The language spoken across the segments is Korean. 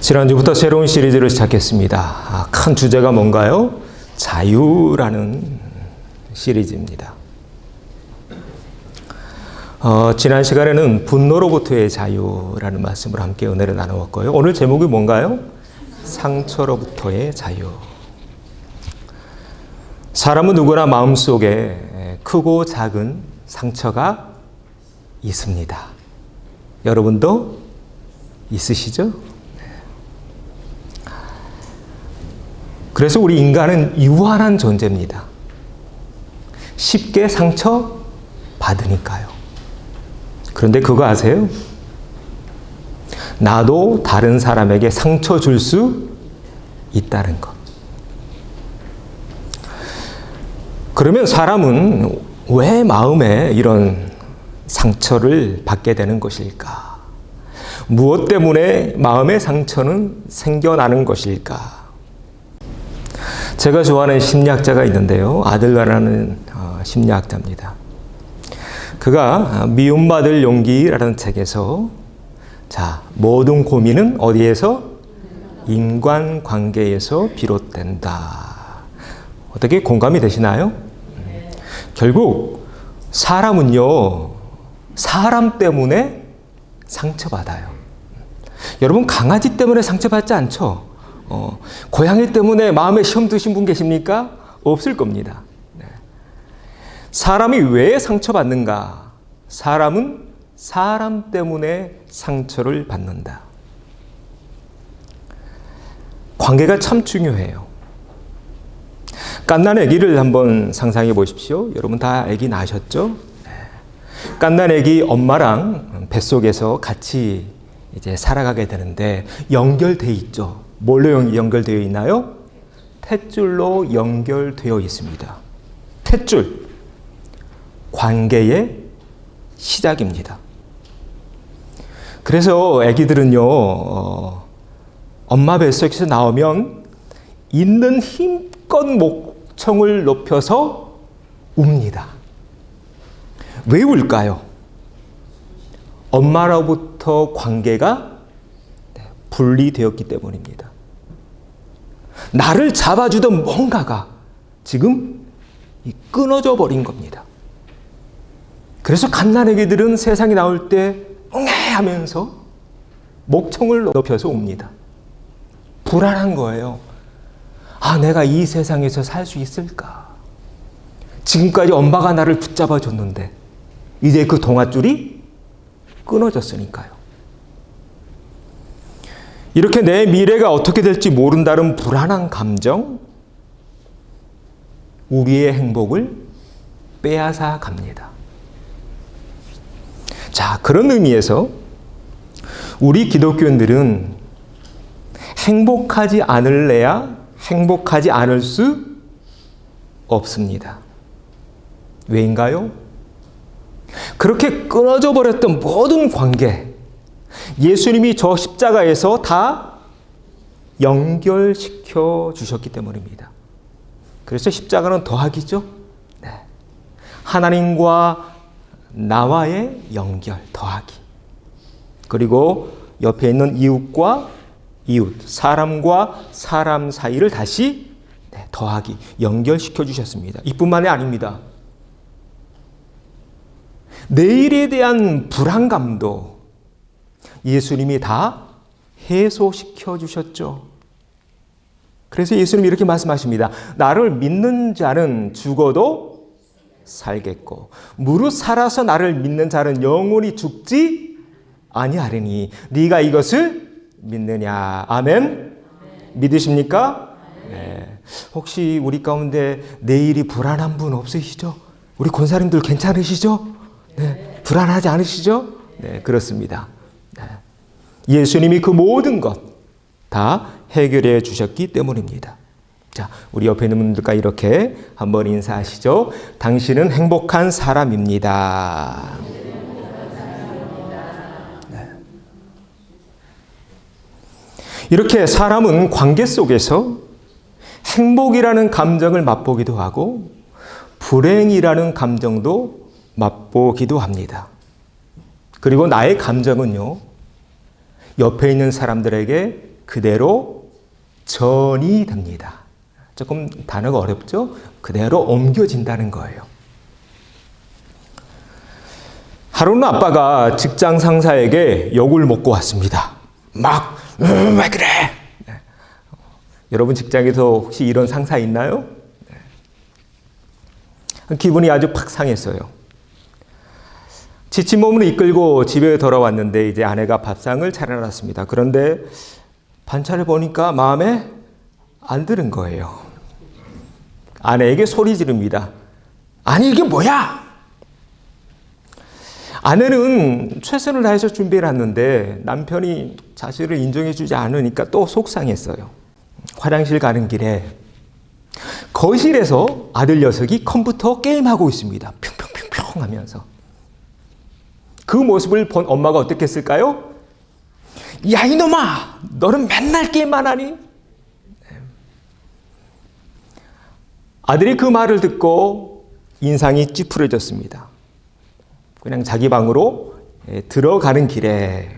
지난주부터 새로운 시리즈를 시작했습니다. 큰 주제가 뭔가요? 자유라는 시리즈입니다. 지난 시간에는 분노로부터의 자유라는 말씀을 함께 은혜를 나누었고요. 오늘 제목이 뭔가요? 상처로부터의 자유. 사람은 누구나 마음속에 크고 작은 상처가 있습니다. 여러분도 있으시죠? 그래서 우리 인간은 유한한 존재입니다. 쉽게 상처 받으니까요. 그런데 그거 아세요? 나도 다른 사람에게 상처 줄 수 있다는 것. 그러면 사람은 왜 마음에 이런 상처를 받게 되는 것일까? 무엇 때문에 마음의 상처는 생겨나는 것일까? 제가 좋아하는 심리학자가 있는데요. 아들러라는 심리학자입니다. 그가 미움받을 용기라는 책에서 모든 고민은 어디에서? 인간관계에서 비롯된다. 어떻게 공감이 되시나요? 결국 사람은요, 사람 때문에 상처받아요. 여러분, 강아지 때문에 상처받지 않죠? 고양이 때문에 마음에 시험 드신 분 계십니까? 없을 겁니다. 사람이 왜 상처받는가? 사람은 사람 때문에 상처를 받는다. 관계가 참 중요해요. 갓난 아기를 한번 상상해 보십시오. 여러분 다 아기 낳으셨죠? 갓난 아기 엄마랑 뱃속에서 같이 이제 살아가게 되는데 연결돼 있죠. 뭘로 연결되어 있나요? 탯줄로 연결되어 있습니다. 탯줄. 관계의 시작입니다. 그래서 아기들은요, 엄마 뱃속에서 나오면 있는 힘껏 목청을 높여서 웁니다. 왜 울까요? 엄마로부터 관계가 분리되었기 때문입니다. 나를 잡아주던 뭔가가 지금 끊어져 버린 겁니다. 그래서 갓난아기들은 세상에 나올 때 웅해 하면서 목청을 높여서 웁니다. 불안한 거예요. 내가 이 세상에서 살 수 있을까? 지금까지 엄마가 나를 붙잡아 줬는데 이제 그 동아줄이 끊어졌으니까요. 이렇게 내 미래가 어떻게 될지 모른다는 불안한 감정, 우리의 행복을 빼앗아 갑니다. 그런 의미에서 우리 기독교인들은 행복하지 않을래야 행복하지 않을 수 없습니다. 왜인가요? 그렇게 끊어져 버렸던 모든 관계, 예수님이 저 십자가에서 다 연결시켜 주셨기 때문입니다. 그래서 십자가는 더하기죠. 하나님과 나와의 연결, 더하기. 그리고 옆에 있는 이웃과 이웃, 사람과 사람 사이를 다시 더하기, 연결시켜 주셨습니다. 이뿐만이 아닙니다. 내일에 대한 불안감도 예수님이 다 해소시켜 주셨죠. 그래서 예수님이 이렇게 말씀하십니다. 나를 믿는 자는 죽어도 살겠고 무릇 살아서 나를 믿는 자는 영원히 죽지 아니하리니 네가 이것을 믿느냐. 아멘. 믿으십니까? 네. 혹시 우리 가운데 내일이 불안한 분 없으시죠? 우리 권사님들 괜찮으시죠? 네. 불안하지 않으시죠? 네, 그렇습니다. 네. 예수님이 그 모든 것 다 해결해 주셨기 때문입니다. 우리 옆에 있는 분들과 이렇게 한번 인사하시죠. 당신은 행복한 사람입니다. 네. 이렇게 사람은 관계 속에서 행복이라는 감정을 맛보기도 하고 불행이라는 감정도 맛보기도 합니다. 그리고 나의 감정은요, 옆에 있는 사람들에게 그대로 전이 됩니다. 조금 단어가 어렵죠? 그대로 옮겨진다는 거예요. 하루는 아빠가 직장 상사에게 욕을 먹고 왔습니다. 막, 왜 그래? 네. 여러분 직장에서 혹시 이런 상사 있나요? 네. 기분이 아주 팍 상했어요. 지친 몸을 이끌고 집에 돌아왔는데 이제 아내가 밥상을 차려놨습니다. 그런데 반찬을 보니까 마음에 안 드는 거예요. 아내에게 소리 지릅니다. 아니 이게 뭐야? 아내는 최선을 다해서 준비를 했는데 남편이 자신을 인정해주지 않으니까 또 속상했어요. 화장실 가는 길에 거실에서 아들 녀석이 컴퓨터 게임하고 있습니다. 평평평평 하면서. 그 모습을 본 엄마가 어떻게 했을까요? 야 이놈아, 너는 맨날 게임만 하니? 아들이 그 말을 듣고 인상이 찌푸려졌습니다. 그냥 자기 방으로 들어가는 길에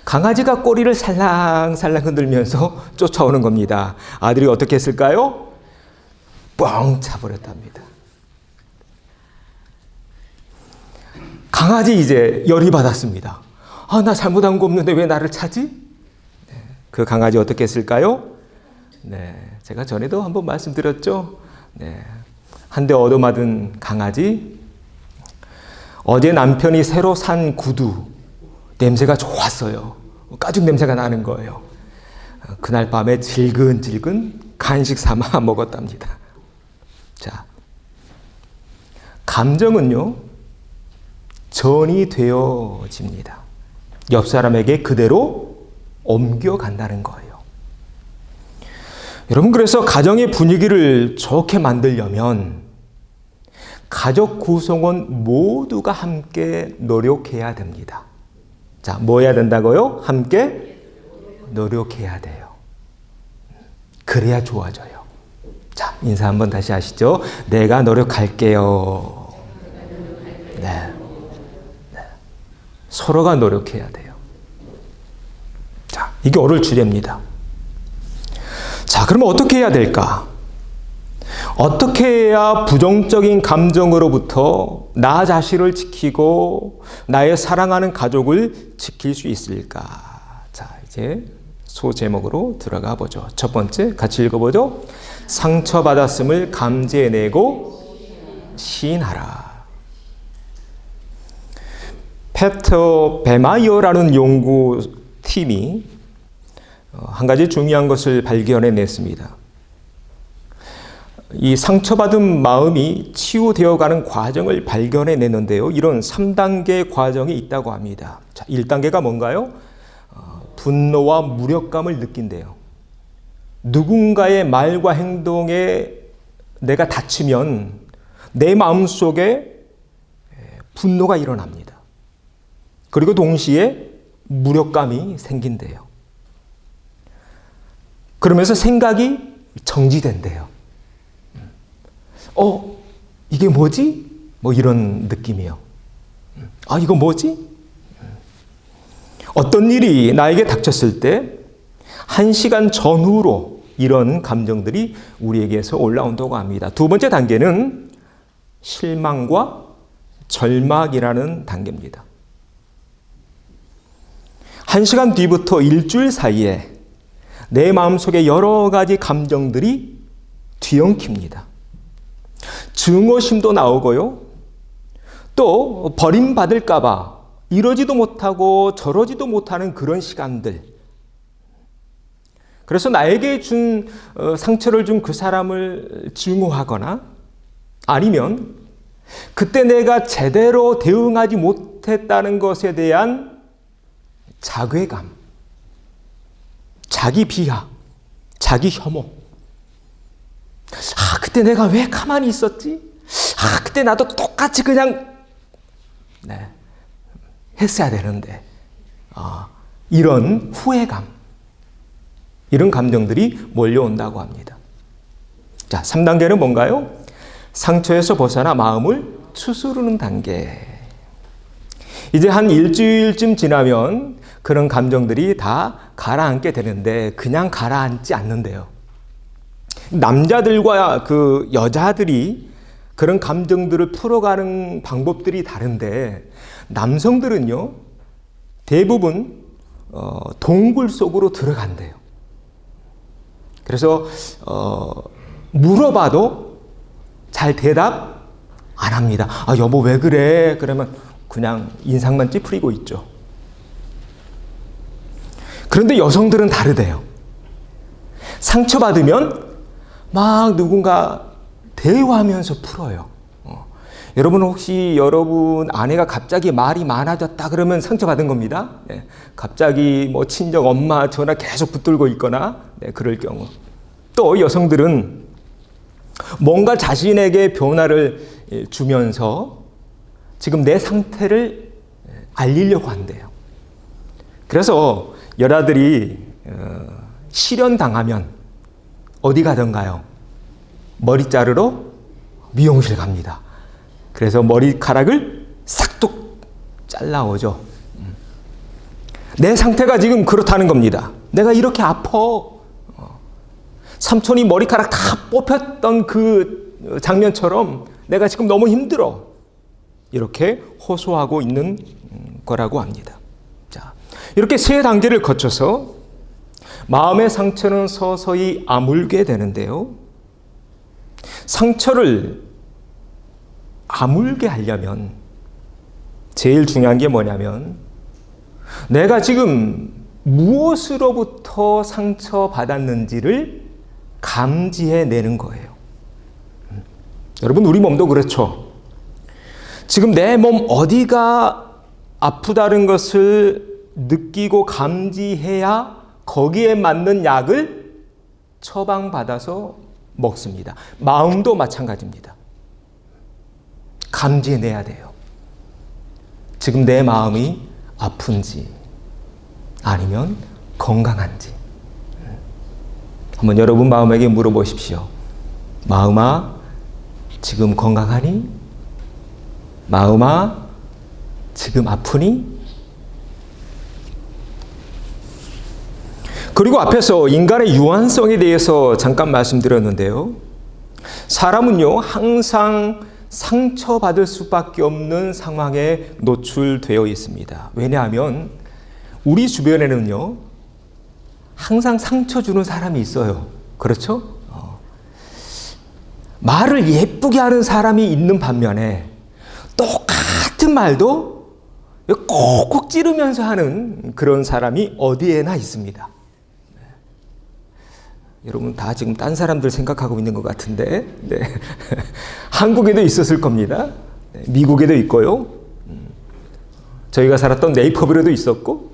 강아지가 꼬리를 살랑살랑 흔들면서 쫓아오는 겁니다. 아들이 어떻게 했을까요? 뻥 차버렸답니다. 강아지 이제 열이 받았습니다. 아, 나 잘못한 거 없는데 왜 나를 차지? 네, 그 강아지 어떻게 했을까요? 네, 제가 전에도 한번 말씀드렸죠. 네, 한 대 얻어맞은 강아지. 어제 남편이 새로 산 구두 냄새가 좋았어요. 가죽 냄새가 나는 거예요. 그날 밤에 질근질근 간식 삼아 먹었답니다. 자, 감정은요, 전이 되어집니다. 옆 사람에게 그대로 옮겨간다는 거예요. 여러분, 그래서 가정의 분위기를 좋게 만들려면 가족 구성원 모두가 함께 노력해야 됩니다. 자, 뭐 해야 된다고요? 함께 노력해야 돼요. 그래야 좋아져요. 자, 인사 한번 다시 하시죠. 내가 노력할게요. 네. 서로가 노력해야 돼요. 자, 이게 오늘 주제입니다. 자, 그러면 어떻게 해야 될까? 어떻게 해야 부정적인 감정으로부터 나 자신을 지키고 나의 사랑하는 가족을 지킬 수 있을까? 자, 이제 소제목으로 들어가 보죠. 첫 번째, 같이 읽어보죠. 상처받았음을 감지해내고 시인하라. 페터 베마이어라는 연구팀이 한 가지 중요한 것을 발견해냈습니다. 이 상처받은 마음이 치유되어가는 과정을 발견해냈는데요. 이런 3단계 과정이 있다고 합니다. 자, 1단계가 뭔가요? 분노와 무력감을 느낀대요. 누군가의 말과 행동에 내가 다치면 내 마음속에 분노가 일어납니다. 그리고 동시에 무력감이 생긴대요. 그러면서 생각이 정지된대요. 이게 뭐지? 뭐 이런 느낌이요. 아, 이거 뭐지? 어떤 일이 나에게 닥쳤을 때 1시간 전후로 이런 감정들이 우리에게서 올라온다고 합니다. 두 번째 단계는 실망과 절망이라는 단계입니다. 1시간 뒤부터 일주일 사이에 내 마음속에 여러 가지 감정들이 뒤엉킵니다. 증오심도 나오고요. 또 버림받을까 봐 이러지도 못하고 저러지도 못하는 그런 시간들. 그래서 나에게 준 상처를 준 그 사람을 증오하거나 아니면 그때 내가 제대로 대응하지 못했다는 것에 대한 자괴감, 자기 비하, 자기 혐오. 아, 그때 내가 왜 가만히 있었지? 아, 그때 나도 똑같이 그냥 했어야 되는데. 이런 후회감, 이런 감정들이 몰려온다고 합니다. 자, 3단계는 뭔가요? 상처에서 벗어나 마음을 추스르는 단계. 이제 한 일주일쯤 지나면 그런 감정들이 다 가라앉게 되는데 그냥 가라앉지 않는데요. 남자들과 그 여자들이 그런 감정들을 풀어가는 방법들이 다른데 남성들은요 대부분 동굴 속으로 들어간대요. 그래서 물어봐도 잘 대답 안 합니다. 아, 여보 왜 그래? 그러면 그냥 인상만 찌푸리고 있죠. 그런데 여성들은 다르대요. 상처받으면 막 누군가 대화하면서 풀어요. 여러분 혹시 여러분 아내가 갑자기 말이 많아졌다 그러면 상처받은 겁니다. 네. 갑자기 뭐 친정 엄마 전화 계속 붙들고 있거나 네, 그럴 경우. 또 여성들은 뭔가 자신에게 변화를 주면서 지금 내 상태를 알리려고 한대요. 그래서 여자들이 실연당하면 어디 가던가요? 머리 자르러 미용실 갑니다. 그래서 머리카락을 싹둑 잘라오죠. 내 상태가 지금 그렇다는 겁니다. 내가 이렇게 아파. 삼촌이 머리카락 다 뽑혔던 그 장면처럼 내가 지금 너무 힘들어. 이렇게 호소하고 있는 거라고 합니다. 자, 이렇게 세 단계를 거쳐서 마음의 상처는 서서히 아물게 되는데요. 상처를 아물게 하려면 제일 중요한 게 뭐냐면 내가 지금 무엇으로부터 상처받았는지를 감지해내는 거예요. 여러분 우리 몸도 그렇죠. 지금 내 몸 어디가 아프다는 것을 느끼고 감지해야 거기에 맞는 약을 처방받아서 먹습니다. 마음도 마찬가지입니다. 감지해내야 돼요. 지금 내 마음이 아픈지 아니면 건강한지 한번 여러분 마음에게 물어보십시오. 마음아 지금 건강하니? 마음아 지금 아프니? 그리고 앞에서 인간의 유한성에 대해서 잠깐 말씀드렸는데요. 사람은요 항상 상처받을 수밖에 없는 상황에 노출되어 있습니다. 왜냐하면 우리 주변에는요 항상 상처 주는 사람이 있어요. 그렇죠? 말을 예쁘게 하는 사람이 있는 반면에 똑같은 말도 꼭꼭 찌르면서 하는 그런 사람이 어디에나 있습니다. 여러분 다 지금 딴 사람들 생각하고 있는 것 같은데 네. 한국에도 있었을 겁니다. 네. 미국에도 있고요. 저희가 살았던 네이퍼빌에도 있었고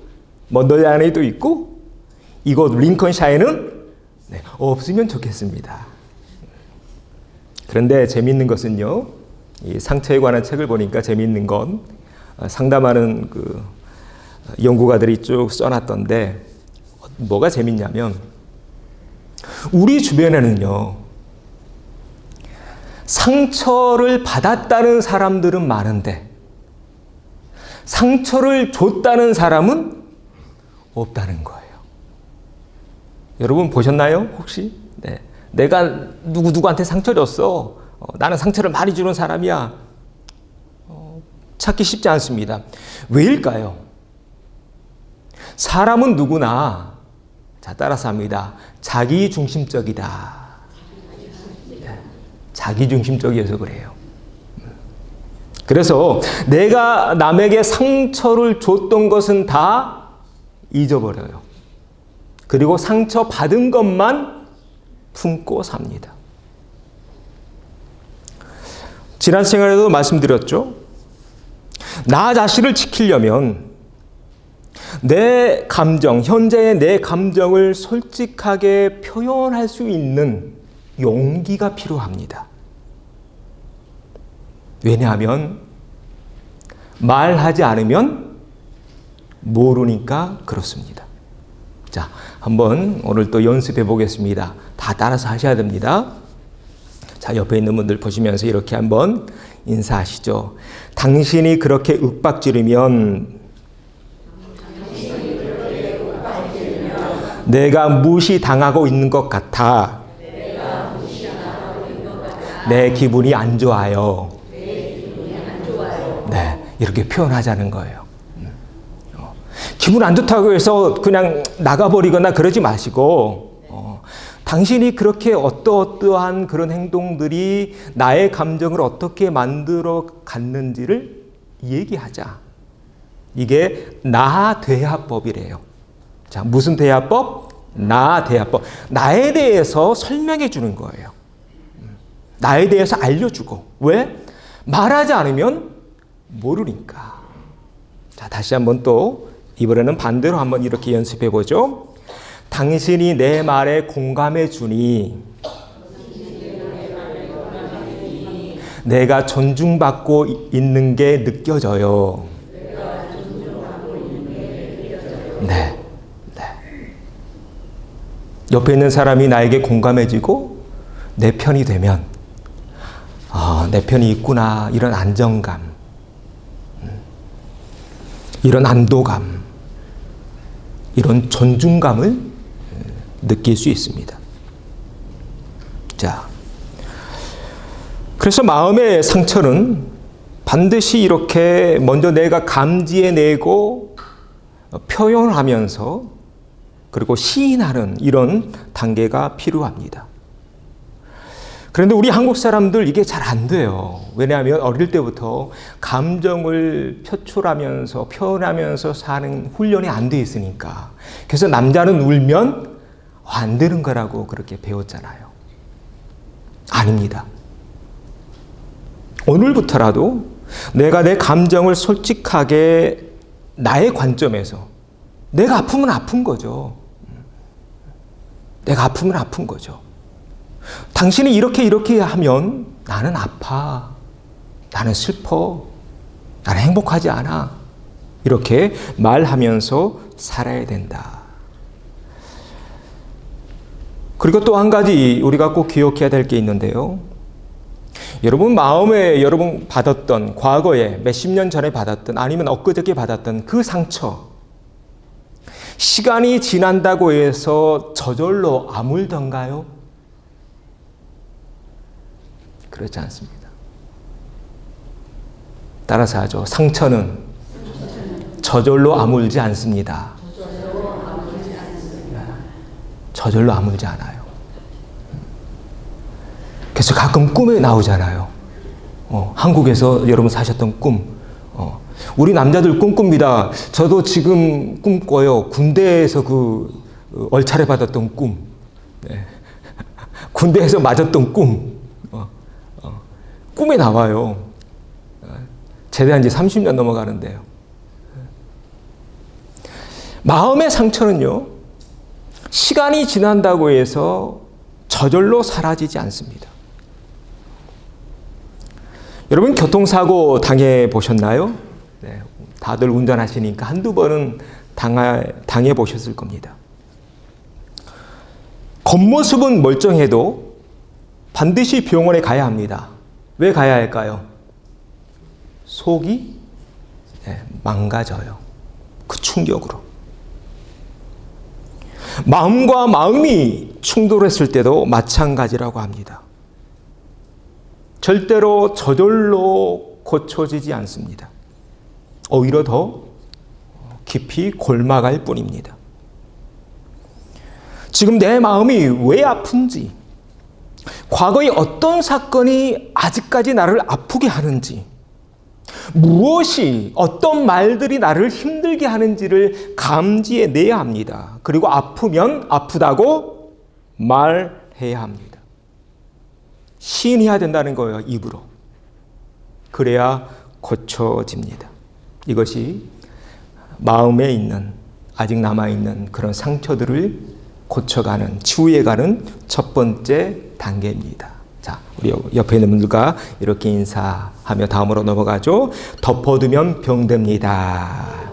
먼덜리안에도 있고 이곳 링컨샤이는 네, 없으면 좋겠습니다. 그런데 재미있는 것은요. 이 상처에 관한 책을 보니까 재미있는 건 상담하는 그 연구가들이 쭉 써놨던데 뭐가 재밌냐면 우리 주변에는요 상처를 받았다는 사람들은 많은데 상처를 줬다는 사람은 없다는 거예요. 여러분 보셨나요? 혹시? 네. 내가 누구한테 상처 줬어. 나는 상처를 많이 주는 사람이야. 찾기 쉽지 않습니다. 왜일까요? 사람은 누구나 자 따라서 합니다. 자기중심적이다. 자기중심적이어서 그래요. 그래서 내가 남에게 상처를 줬던 것은 다 잊어버려요. 그리고 상처받은 것만 품고 삽니다. 지난 시간에도 말씀드렸죠. 나 자신을 지키려면 내 감정, 현재의 내 감정을 솔직하게 표현할 수 있는 용기가 필요합니다. 왜냐하면 말하지 않으면 모르니까 그렇습니다. 자, 한번 오늘 또 연습해 보겠습니다. 다 따라서 하셔야 됩니다. 자, 옆에 있는 분들 보시면서 이렇게 한번 인사하시죠. 당신이 그렇게 윽박지르면 내가 무시당하고 있는 것 같아. 내 기분이 안 좋아요. 네, 이렇게 표현하자는 거예요. 기분 안 좋다고 해서 그냥 나가버리거나 그러지 마시고, 당신이 그렇게 어떠한 그런 행동들이 나의 감정을 어떻게 만들어 갔는지를 얘기하자. 이게 나대화법이래요. 자, 무슨 대화법? 나대화법. 나에 대해서 설명해 주는 거예요. 나에 대해서 알려주고. 왜? 말하지 않으면 모르니까. 자, 다시 한번 또 이번에는 반대로 한번 이렇게 연습해 보죠. 당신이 내 말에 공감해 주니 내가 존중받고 있는 게 느껴져요. 네. 네. 옆에 있는 사람이 나에게 공감해지고 내 편이 되면 내 편이 있구나, 이런 안정감, 이런 안도감, 이런 존중감을 느낄 수 있습니다. 자, 그래서 마음의 상처는 반드시 이렇게 먼저 내가 감지해내고 표현하면서 그리고 시인하는 이런 단계가 필요합니다. 그런데 우리 한국 사람들 이게 잘 안 돼요. 왜냐하면 어릴 때부터 감정을 표출하면서 표현하면서 사는 훈련이 안 돼 있으니까. 그래서 남자는 울면 안 되는 거라고 그렇게 배웠잖아요. 아닙니다. 오늘부터라도 내가 내 감정을 솔직하게 나의 관점에서, 내가 아프면 아픈 거죠. 내가 아프면 아픈 거죠. 당신이 이렇게 하면 나는 아파, 나는 슬퍼, 나는 행복하지 않아, 이렇게 말하면서 살아야 된다. 그리고 또 한 가지 우리가 꼭 기억해야 될 게 있는데요. 여러분 마음에 여러분 받았던, 과거에 몇십 년 전에 받았던, 아니면 엊그저께 받았던 그 상처, 시간이 지난다고 해서 저절로 아물던가요? 그렇지 않습니다. 따라서 하죠. 상처는 저절로 아물지 않습니다. 저절로 아물지 않아요. 그래서 가끔 꿈에 나오잖아요. 한국에서 여러분 사셨던 꿈. 우리 남자들 꿈꿉니다. 저도 지금 꿈꿔요. 군대에서 그 얼차려 받았던 꿈. 네. 군대에서 맞았던 꿈. 꿈에 나와요. 제대한 지 30년 넘어가는데요. 마음의 상처는요, 시간이 지난다고 해서 저절로 사라지지 않습니다. 여러분 교통사고 당해 보셨나요? 네, 다들 운전하시니까 한두 번은 당해 보셨을 겁니다. 겉모습은 멀쩡해도 반드시 병원에 가야 합니다. 왜 가야 할까요? 속이 망가져요. 그 충격으로. 마음과 마음이 충돌했을 때도 마찬가지라고 합니다. 절대로 저절로 고쳐지지 않습니다. 오히려 더 깊이 골마갈 뿐입니다. 지금 내 마음이 왜 아픈지, 과거의 어떤 사건이 아직까지 나를 아프게 하는지, 무엇이, 어떤 말들이 나를 힘들게 하는지를 감지해내야 합니다. 그리고 아프면 아프다고 말해야 합니다. 시인해야 된다는 거예요, 입으로. 그래야 고쳐집니다. 이것이 마음에 있는, 아직 남아있는 그런 상처들을 고쳐가는, 치유해가는 첫 번째 단계입니다. 자, 우리 옆에 있는 분들과 이렇게 인사하며 다음으로 넘어가죠. 덮어두면 병됩니다.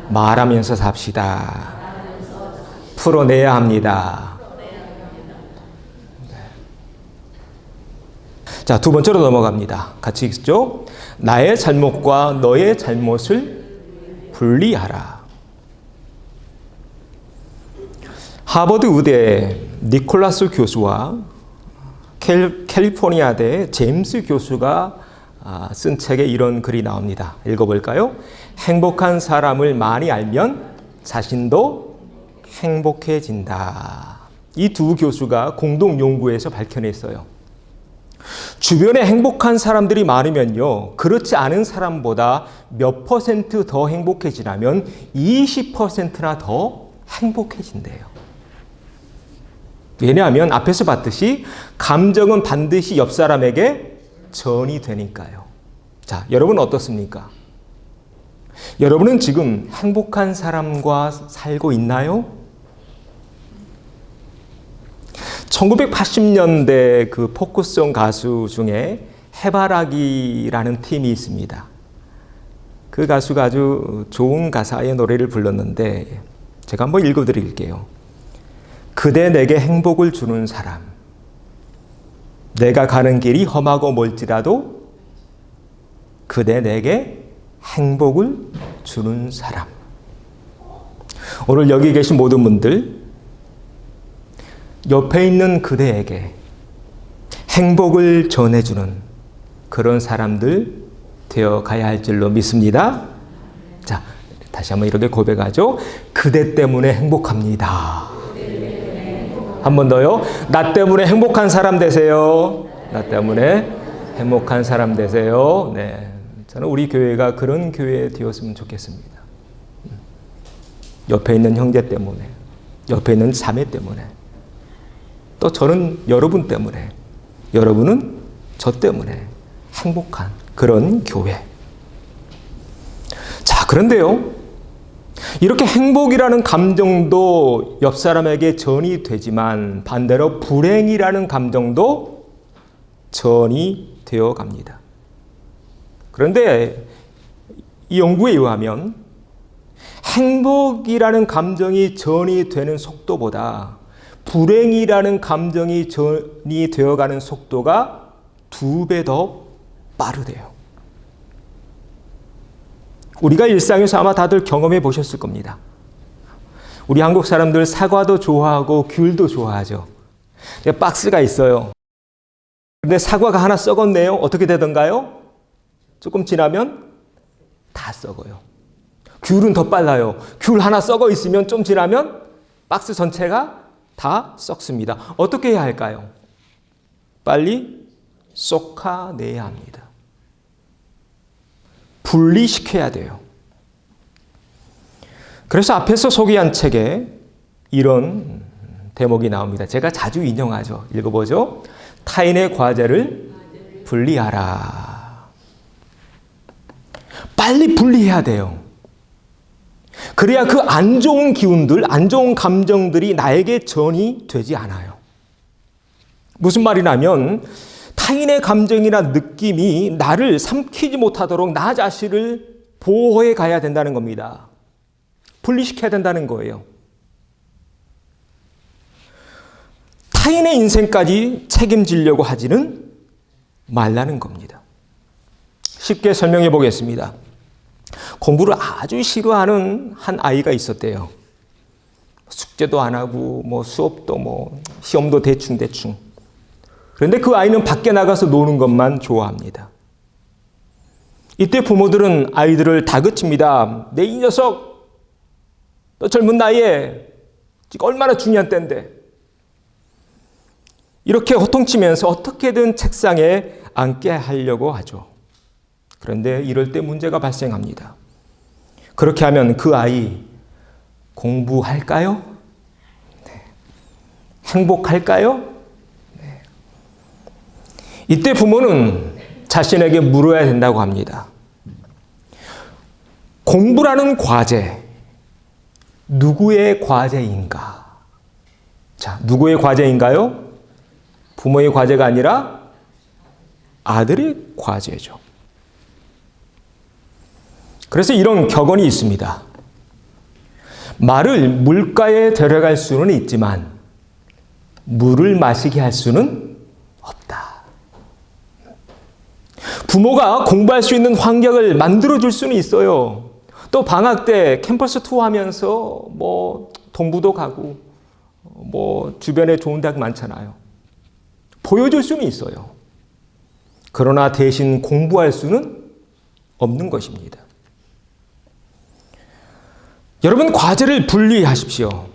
말하면서 삽시다. 풀어내야 합니다. 자, 두 번째로 넘어갑니다. 같이 읽죠. 나의 잘못과 너의 잘못을 분리하라. 하버드 의대 니콜라스 교수와 캘리포니아대 제임스 교수가 쓴 책에 이런 글이 나옵니다. 읽어볼까요? 행복한 사람을 많이 알면 자신도 행복해진다. 이 두 교수가 공동 연구에서 밝혀냈어요. 주변에 행복한 사람들이 많으면요, 그렇지 않은 사람보다 몇 퍼센트 더 행복해지냐면 20%나 더 행복해진대요. 왜냐하면 앞에서 봤듯이 감정은 반드시 옆 사람에게 전이 되니까요. 자, 여러분 어떻습니까? 여러분은 지금 행복한 사람과 살고 있나요? 1980년대 그 포크송 가수 중에 해바라기라는 팀이 있습니다. 그 가수가 아주 좋은 가사의 노래를 불렀는데 제가 한번 읽어드릴게요. 그대 내게 행복을 주는 사람, 내가 가는 길이 험하고 멀지라도 그대 내게 행복을 주는 사람. 오늘 여기 계신 모든 분들, 옆에 있는 그대에게 행복을 전해주는 그런 사람들 되어 가야 할 줄로 믿습니다. 자, 다시 한번 이렇게 고백하죠. 그대 때문에 행복합니다. 한 번 더요. 나 때문에 행복한 사람 되세요. 나 때문에 행복한 사람 되세요. 네, 저는 우리 교회가 그런 교회 되었으면 좋겠습니다. 옆에 있는 형제 때문에, 옆에 있는 자매 때문에, 또 저는 여러분 때문에, 여러분은 저 때문에 행복한 그런 교회. 자, 그런데요, 이렇게 행복이라는 감정도 옆 사람에게 전이 되지만 반대로 불행이라는 감정도 전이 되어 갑니다. 그런데 이 연구에 의하면 행복이라는 감정이 전이 되는 속도보다 불행이라는 감정이 전이 되어가는 속도가 2배 더 빠르대요. 우리가 일상에서 아마 다들 경험해 보셨을 겁니다. 우리 한국 사람들 사과도 좋아하고 귤도 좋아하죠. 박스가 있어요. 그런데 사과가 하나 썩었네요. 어떻게 되던가요? 조금 지나면 다 썩어요. 귤은 더 빨라요. 귤 하나 썩어 있으면 좀 지나면 박스 전체가 다 썩습니다. 어떻게 해야 할까요? 빨리 쏟아내야 합니다. 분리시켜야 돼요. 그래서 앞에서 소개한 책에 이런 대목이 나옵니다. 제가 자주 인용하죠. 읽어보죠. 타인의 과제를 분리하라. 빨리 분리해야 돼요. 그래야 그 안 좋은 기운들, 안 좋은 감정들이 나에게 전이 되지 않아요. 무슨 말이냐면 타인의 감정이나 느낌이 나를 삼키지 못하도록 나 자신을 보호해 가야 된다는 겁니다. 분리시켜야 된다는 거예요. 타인의 인생까지 책임지려고 하지는 말라는 겁니다. 쉽게 설명해 보겠습니다. 공부를 아주 싫어하는 한 아이가 있었대요. 숙제도 안 하고 수업도 시험도 대충. 그런데 그 아이는 밖에 나가서 노는 것만 좋아합니다. 이때 부모들은 아이들을 다그칩니다. 내 이 녀석, 너 젊은 나이에 지금 얼마나 중요한 때인데. 이렇게 호통치면서 어떻게든 책상에 앉게 하려고 하죠. 그런데 이럴 때 문제가 발생합니다. 그렇게 하면 그 아이 공부할까요? 네. 행복할까요? 네. 이때 부모는 자신에게 물어야 된다고 합니다. 공부라는 과제, 누구의 과제인가? 자, 누구의 과제인가요? 부모의 과제가 아니라 아들의 과제죠. 그래서 이런 격언이 있습니다. 말을 물가에 데려갈 수는 있지만 물을 마시게 할 수는 없다. 부모가 공부할 수 있는 환경을 만들어줄 수는 있어요. 또 방학 때 캠퍼스 투어하면서 동부도 가고 주변에 좋은 대학 많잖아요. 보여줄 수는 있어요. 그러나 대신 공부할 수는 없는 것입니다. 여러분, 과제를 분리하십시오.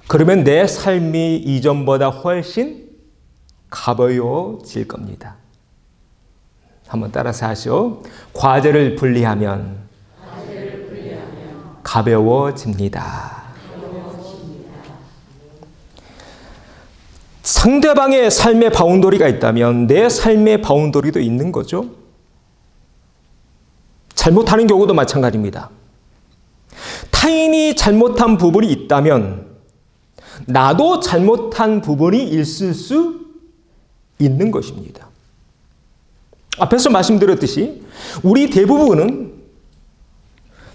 그러면 내 삶이 이전보다 훨씬 가벼워질 겁니다. 한번 따라서 하시오. 과제를 분리하면 가벼워집니다. 상대방의 삶의 바운더리가 있다면 내 삶의 바운더리도 있는 거죠. 잘못하는 경우도 마찬가지입니다. 타인이 잘못한 부분이 있다면 나도 잘못한 부분이 있을 수 있는 것입니다. 앞에서 말씀드렸듯이 우리 대부분은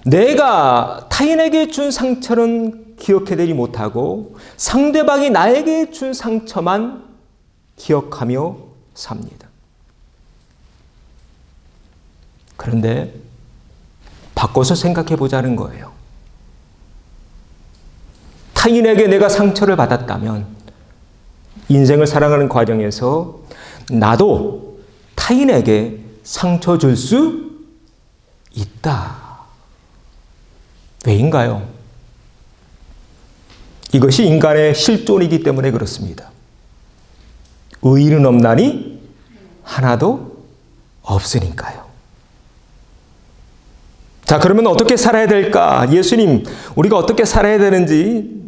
내가 타인에게 준 상처는 기억해내지 못하고 상대방이 나에게 준 상처만 기억하며 삽니다. 그런데 바꿔서 생각해 보자는 거예요. 타인에게 내가 상처를 받았다면 인생을 살아가는 과정에서 나도 타인에게 상처 줄 수 있다. 왜인가요? 이것이 인간의 실존이기 때문에 그렇습니다. 의인은 없나니 하나도 없으니까요. 자, 그러면 어떻게 살아야 될까? 예수님, 우리가 어떻게 살아야 되는지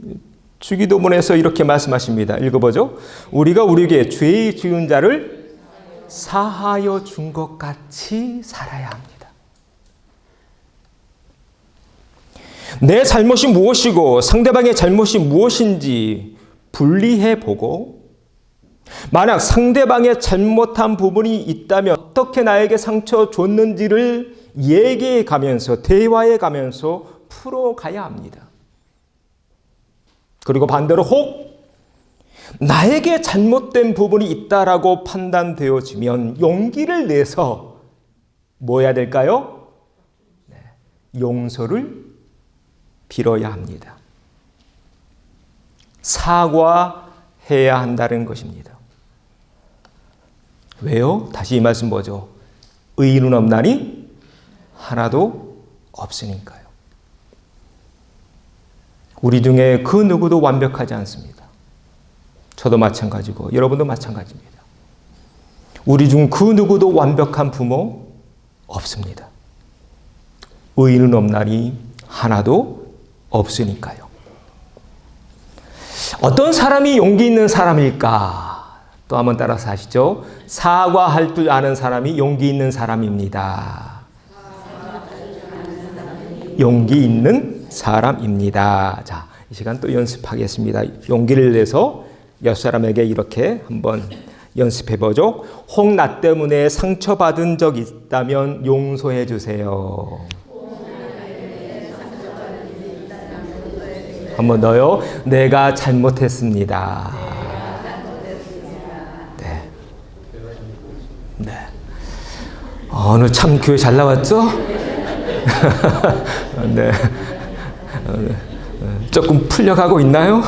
주기도문에서 이렇게 말씀하십니다. 읽어보죠. 우리가 우리에게 죄 지은 자를 사하여 준 것 같이 살아야 합니다. 내 잘못이 무엇이고 상대방의 잘못이 무엇인지 분리해 보고 만약 상대방의 잘못한 부분이 있다면 어떻게 나에게 상처 줬는지를 얘기해 가면서 대화해 가면서 풀어가야 합니다. 그리고 반대로 혹 나에게 잘못된 부분이 있다라고 판단되어지면 용기를 내서 뭐 해야 될까요? 용서를 빌어야 합니다. 사과해야 한다는 것입니다. 왜요? 다시 이 말씀 보죠. 의인은 없나니 하나도 없으니까요. 우리 중에 그 누구도 완벽하지 않습니다. 저도 마찬가지고 여러분도 마찬가지입니다. 우리 중 그 누구도 완벽한 부모 없습니다. 의인은 없나니 하나도 없으니까요. 어떤 사람이 용기 있는 사람일까? 또 한번 따라서 하시죠. 사과할 줄 아는 사람이 용기 있는 사람입니다. 용기 있는 사람입니다. 자, 이 시간 또 연습하겠습니다. 용기를 내서 옆 사람에게 이렇게 한번 연습해 보죠. 혹 나 때문에 상처받은 적 있다면 용서해 주세요. 한 번 더요. 내가 잘못했습니다. 네. 네. 오늘 참 교회 잘 나왔죠? 네. 조금 풀려가고 있나요?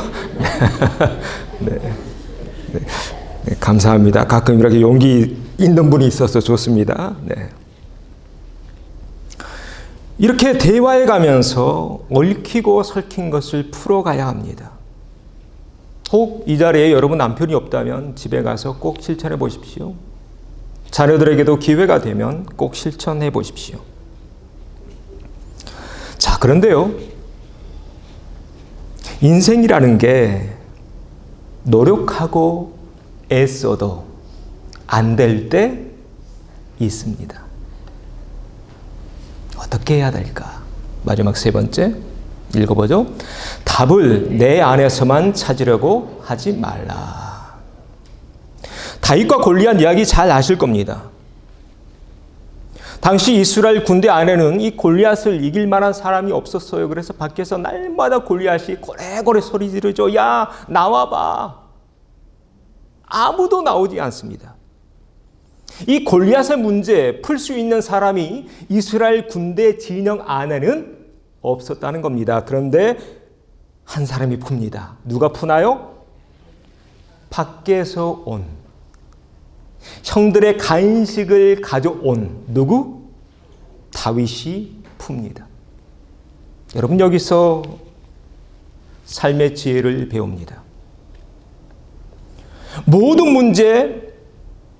네. 네. 네. 감사합니다. 가끔 이렇게 용기 있는 분이 있어서 좋습니다. 네. 이렇게 대화해 가면서 얽히고 설킨 것을 풀어가야 합니다. 혹 이 자리에 여러분 남편이 없다면 집에 가서 꼭 실천해 보십시오. 자녀들에게도 기회가 되면 꼭 실천해 보십시오. 자, 그런데요. 인생이라는 게 노력하고 애써도 안 될 때 있습니다. 어떻게 해야 될까? 마지막 세 번째 읽어보죠. 답을 내 안에서만 찾으려고 하지 말라. 다윗과 골리앗 이야기 잘 아실 겁니다. 당시 이스라엘 군대 안에는 이 골리앗을 이길 만한 사람이 없었어요. 그래서 밖에서 날마다 골리앗이 고래고래 소리 지르죠. 야, 나와봐. 아무도 나오지 않습니다. 이 골리앗의 문제 풀 수 있는 사람이 이스라엘 군대 진영 안에는 없었다는 겁니다. 그런데 한 사람이 풉니다. 누가 푸나요? 밖에서 온 형들의 간식을 가져온 누구? 다윗이 풉니다. 여러분, 여기서 삶의 지혜를 배웁니다. 모든 문제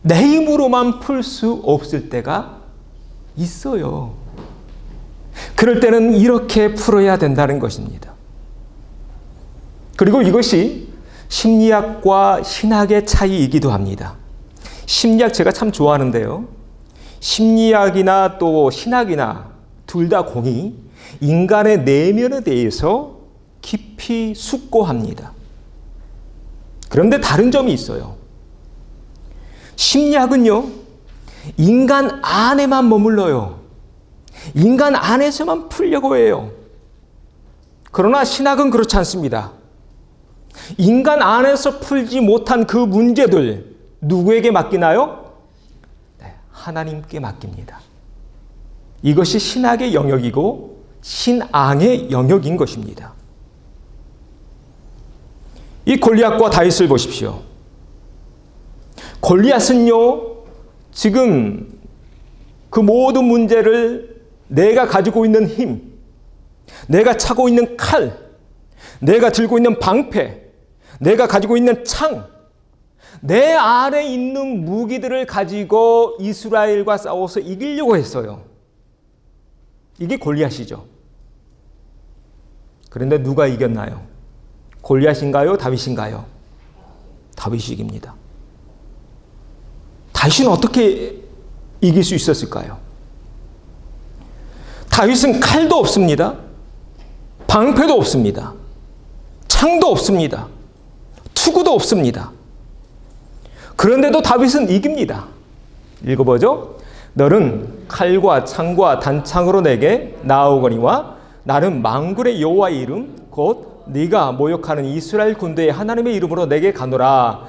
내 힘으로만 풀 수 없을 때가 있어요. 그럴 때는 이렇게 풀어야 된다는 것입니다. 그리고 이것이 심리학과 신학의 차이이기도 합니다. 심리학 제가 참 좋아하는데요. 심리학이나 또 신학이나 둘 다 공이 인간의 내면에 대해서 깊이 숙고합니다. 그런데 다른 점이 있어요. 심리학은요, 인간 안에만 머물러요. 인간 안에서만 풀려고 해요. 그러나 신학은 그렇지 않습니다. 인간 안에서 풀지 못한 그 문제들 누구에게 맡기나요? 네, 하나님께 맡깁니다. 이것이 신학의 영역이고 신앙의 영역인 것입니다. 이 골리앗과 다윗을 보십시오. 골리앗은요, 지금 그 모든 문제를 내가 가지고 있는 힘, 내가 차고 있는 칼, 내가 들고 있는 방패, 내가 가지고 있는 창, 내 안에 있는 무기들을 가지고 이스라엘과 싸워서 이기려고 했어요. 이게 골리앗이죠. 그런데 누가 이겼나요? 골리앗인가요? 다윗인가요? 다윗이 이깁니다. 다윗은 어떻게 이길 수 있었을까요? 다윗은 칼도 없습니다. 방패도 없습니다. 창도 없습니다. 투구도 없습니다. 그런데도 다윗은 이깁니다. 읽어보죠. 너는 칼과 창과 단창으로 내게 나아오거니와 나는 만군의 여호와의 이름 곧 네가 모욕하는 이스라엘 군대의 하나님의 이름으로 내게 가노라.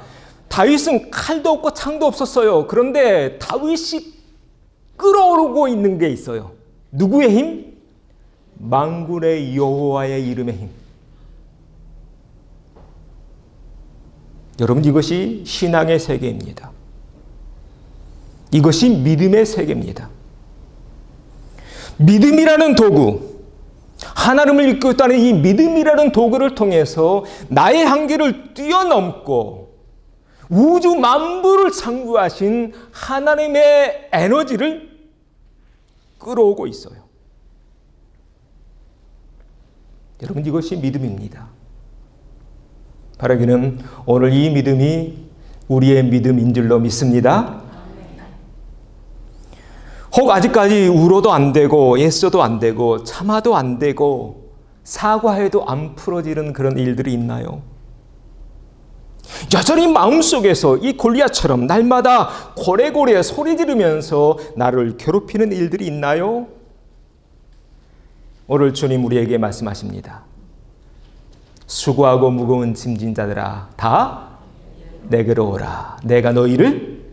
다윗은 칼도 없고 창도 없었어요. 그런데 다윗이 끌어오르고 있는 게 있어요. 누구의 힘? 만군의 여호와의 이름의 힘. 여러분, 이것이 신앙의 세계입니다. 이것이 믿음의 세계입니다. 믿음이라는 도구, 하나님을 믿고 있다는 이 믿음이라는 도구를 통해서 나의 한계를 뛰어넘고 우주 만물을 창조하신 하나님의 에너지를 끌어오고 있어요. 여러분, 이것이 믿음입니다. 바라기는 오늘 이 믿음이 우리의 믿음인 줄로 믿습니다. 혹 아직까지 울어도 안 되고 애써도 안 되고 참아도 안 되고 사과해도 안 풀어지는 그런 일들이 있나요? 여전히 마음속에서 이 골리앗처럼 날마다 고래고래 소리 지르면서 나를 괴롭히는 일들이 있나요? 오늘 주님 우리에게 말씀하십니다. 수고하고 무거운 짐진 자들아 다 내게로 오라. 내가 너희를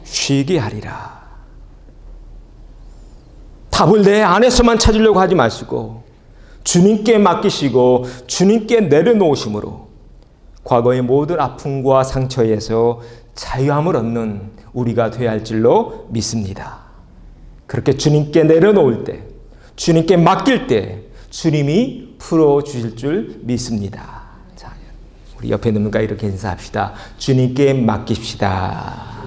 쉬게 하리라. 답을 내 안에서만 찾으려고 하지 마시고 주님께 맡기시고 주님께 내려놓으심으로 과거의 모든 아픔과 상처에서 자유함을 얻는 우리가 되어야 할 줄로 믿습니다. 그렇게 주님께 내려놓을 때, 주님께 맡길 때 주님이 풀어주실 줄 믿습니다. 자, 우리 옆에 있는 분과 이렇게 인사합시다. 주님께 맡깁시다.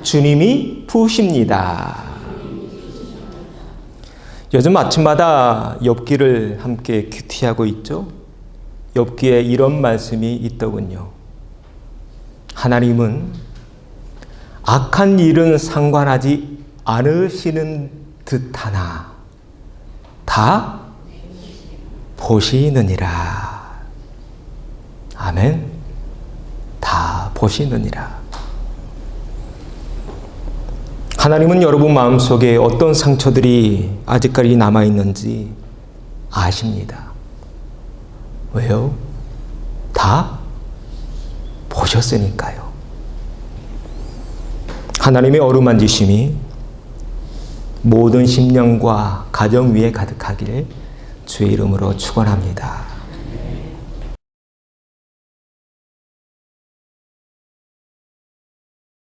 주님이 푸십니다. 요즘 아침마다 욥기를 함께 큐티하고 있죠. 욥기에 이런 말씀이 있더군요. 하나님은 악한 일은 상관하지 않으시는 듯하나 다 보시느니라. 아멘. 다 보시느니라. 하나님은 여러분 마음속에 어떤 상처들이 아직까지 남아있는지 아십니다. 왜요? 다 보셨으니까요. 하나님의 어루만지심이 모든 심령과 가정 위에 가득하길 주의 이름으로 축원합니다.